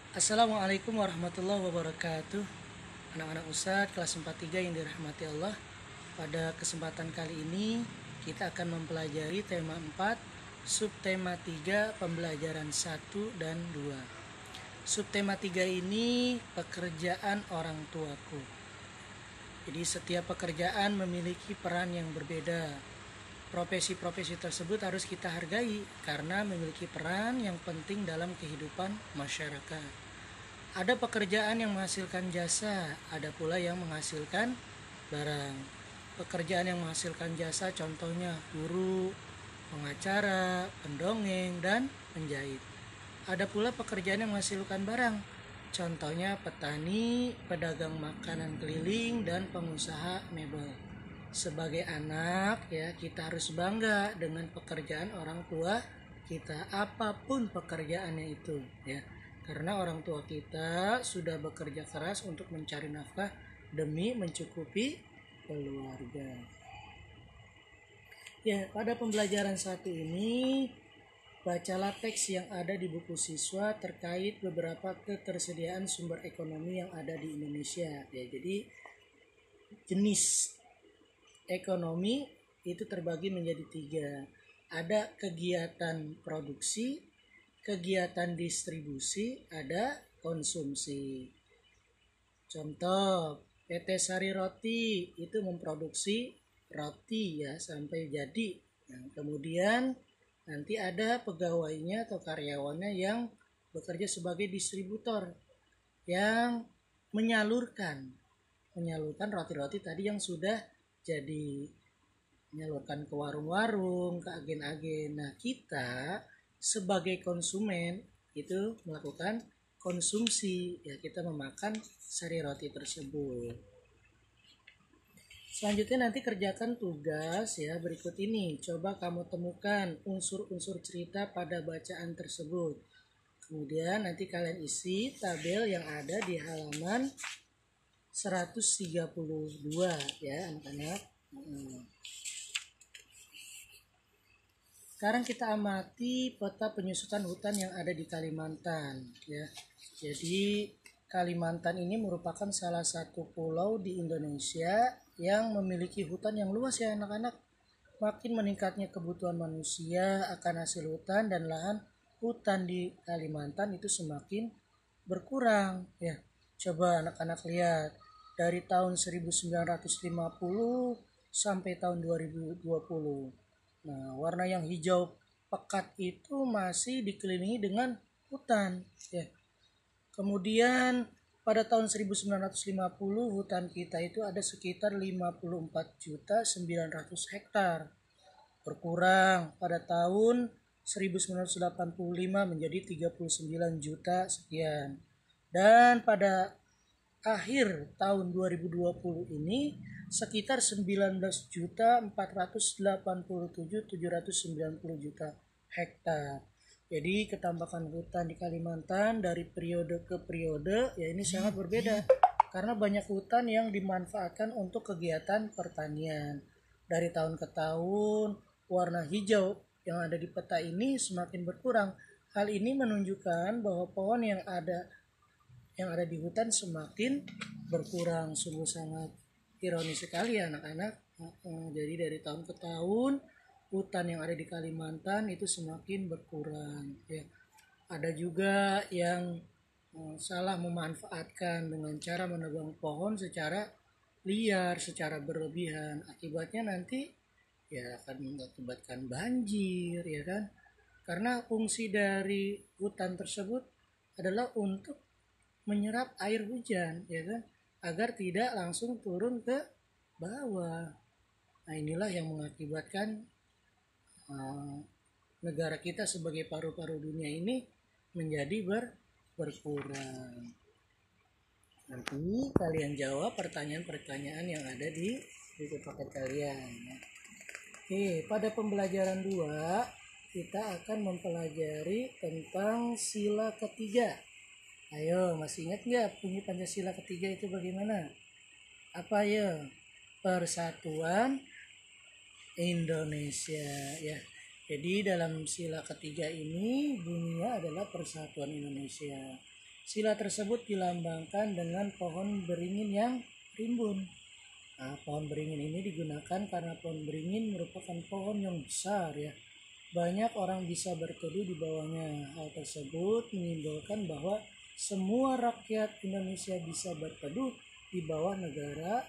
Assalamualaikum warahmatullahi wabarakatuh. Anak-anak Ustadz kelas 43 yang dirahmati Allah. Pada kesempatan kali ini kita akan mempelajari tema 4, subtema 3, pembelajaran 1 dan 2. Subtema 3 ini pekerjaan orang tuaku. Jadi setiap pekerjaan memiliki peran yang berbeda. Profesi-profesi tersebut harus kita hargai karena memiliki peran yang penting dalam kehidupan masyarakat. Ada pekerjaan yang menghasilkan jasa, ada pula yang menghasilkan barang. Pekerjaan yang menghasilkan jasa contohnya guru, pengacara, pendongeng, dan penjahit. Ada pula pekerjaan yang menghasilkan barang, contohnya petani, pedagang makanan keliling, dan pengusaha mebel. Sebagai anak ya, kita harus bangga dengan pekerjaan orang tua kita, apapun pekerjaannya itu ya, karena orang tua kita sudah bekerja keras untuk mencari nafkah demi mencukupi keluarga. Ya, pada pembelajaran satu ini bacalah teks yang ada di buku siswa terkait beberapa ketersediaan sumber ekonomi yang ada di Indonesia ya. Jadi jenis ekonomi itu terbagi menjadi 3. Ada kegiatan produksi, kegiatan distribusi, ada konsumsi. Contoh, PT Sari Roti itu memproduksi roti ya sampai jadi. Nah, kemudian nanti ada pegawainya atau karyawannya yang bekerja sebagai distributor yang menyalurkan roti-roti tadi yang sudah jadi, menyalurkan ke warung-warung, ke agen-agen. Nah, kita sebagai konsumen itu melakukan konsumsi ya, kita memakan sari roti tersebut. Selanjutnya nanti kerjakan tugas ya berikut ini. Coba kamu temukan unsur-unsur cerita pada bacaan tersebut. Kemudian nanti kalian isi tabel yang ada di halaman 132 ya anak-anak. Sekarang kita amati peta penyusutan hutan yang ada di Kalimantan ya. Jadi Kalimantan ini merupakan salah satu pulau di Indonesia yang memiliki hutan yang luas ya anak-anak. Makin meningkatnya kebutuhan manusia akan hasil hutan dan lahan hutan di Kalimantan itu semakin berkurang ya. Coba anak-anak lihat dari tahun 1950 sampai tahun 2020. Nah, warna yang hijau pekat itu masih dikelilingi dengan hutan ya. Kemudian pada tahun 1950 hutan kita itu ada sekitar 54.900.000 hektar. Berkurang pada tahun 1985 menjadi 39 juta sekian. Dan pada akhir tahun 2020 ini sekitar 19.487.790 juta hektar. Jadi ketambakan hutan di Kalimantan dari periode ke periode ya ini sangat berbeda karena banyak hutan yang dimanfaatkan untuk kegiatan pertanian. Dari tahun ke tahun warna hijau yang ada di peta ini semakin berkurang. Hal ini menunjukkan bahwa pohon yang ada di hutan semakin berkurang. Sungguh sangat ironis sekali ya anak-anak. Jadi dari tahun ke tahun hutan yang ada di Kalimantan itu semakin berkurang ya. Ada juga yang salah memanfaatkan dengan cara menebang pohon secara liar, secara berlebihan. Akibatnya nanti ya akan mengakibatkan banjir ya kan. Karena fungsi dari hutan tersebut adalah untuk menyerap air hujan ya kan, agar tidak langsung turun ke bawah. Nah, inilah yang mengakibatkan negara kita sebagai paru-paru dunia ini menjadi berkurang. Nanti kalian jawab pertanyaan-pertanyaan yang ada di buku paket kalian ya. Oke, pada pembelajaran 2 kita akan mempelajari tentang sila ketiga. Ayo, masih ingat nggak bunyi Pancasila ketiga itu bagaimana? Apa ya? Persatuan Indonesia ya. Jadi dalam sila ketiga ini bunyinya adalah Persatuan Indonesia. Sila tersebut dilambangkan dengan pohon beringin yang rimbun. Nah, pohon beringin ini digunakan karena pohon beringin merupakan pohon yang besar ya. Banyak orang bisa berteduh di bawahnya. Hal tersebut menyimbolkan bahwa semua rakyat Indonesia bisa berteduh di bawah negara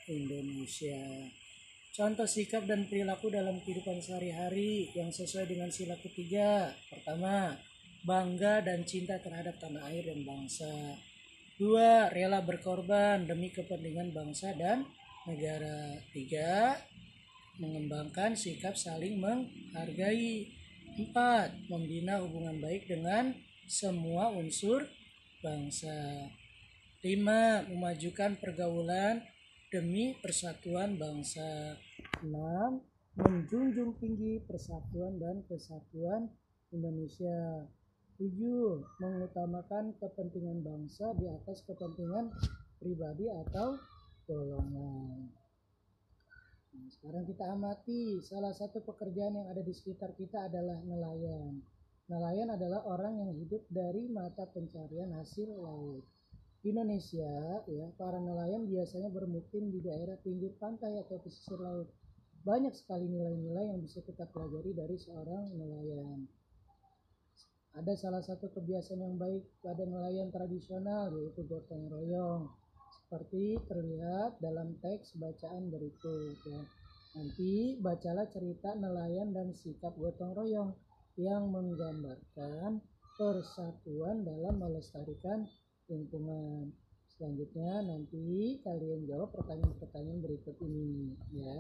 Indonesia. Contoh sikap dan perilaku dalam kehidupan sehari-hari yang sesuai dengan sila ketiga. Pertama, bangga dan cinta terhadap tanah air dan bangsa. 2. Rela berkorban demi kepentingan bangsa dan negara. 3. Mengembangkan sikap saling menghargai. 4. Membina hubungan baik dengan semua unsur bangsa. 5. Memajukan pergaulan demi persatuan bangsa. 6. Menjunjung tinggi persatuan dan kesatuan Indonesia. 7. Mengutamakan kepentingan bangsa di atas kepentingan pribadi atau golongan. Nah, sekarang kita amati salah satu pekerjaan yang ada di sekitar kita adalah nelayan. Nelayan adalah orang yang hidup dari mata pencarian hasil laut. Di Indonesia, ya, para nelayan biasanya bermukim di daerah pinggir pantai atau pesisir laut. Banyak sekali nilai-nilai yang bisa kita pelajari dari seorang nelayan. Ada salah satu kebiasaan yang baik pada nelayan tradisional, yaitu gotong royong, seperti terlihat dalam teks bacaan berikut ya. Nanti bacalah cerita nelayan dan sikap gotong royong yang menggambarkan persatuan dalam melestarikan lingkungan. Selanjutnya nanti kalian jawab pertanyaan-pertanyaan berikut ini ya.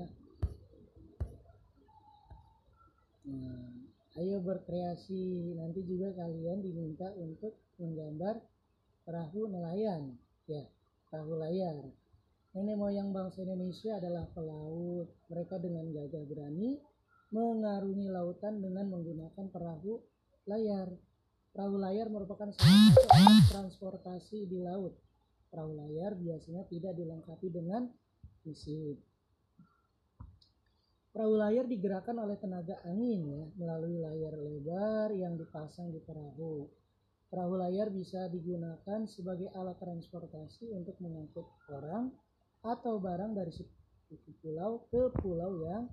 Nah, ayo berkreasi. Nanti juga kalian diminta untuk menggambar perahu nelayan ya, perahu layar. Nenek moyang bangsa Indonesia adalah pelaut. Mereka dengan gagah berani mengarungi lautan dengan menggunakan perahu layar. Perahu layar merupakan salah satu alat transportasi di laut. Perahu layar biasanya tidak dilengkapi dengan mesin. Perahu layar digerakkan oleh tenaga angin ya, melalui layar lebar yang dipasang di perahu. Perahu layar bisa digunakan sebagai alat transportasi untuk mengangkut orang atau barang dari satu pulau ke pulau yang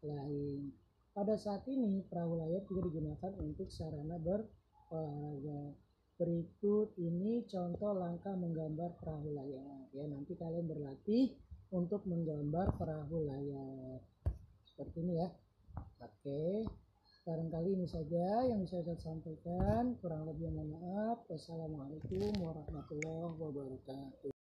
lain. Pada saat ini perahu layar juga digunakan untuk sarana berolahraga. Berikut ini contoh langkah menggambar perahu layar ya. Nanti kalian berlatih untuk menggambar perahu layar seperti ini ya. Oke, barangkali ini saja yang bisa saya sampaikan. Kurang lebih mohon maaf. Wassalamualaikum warahmatullahi wabarakatuh.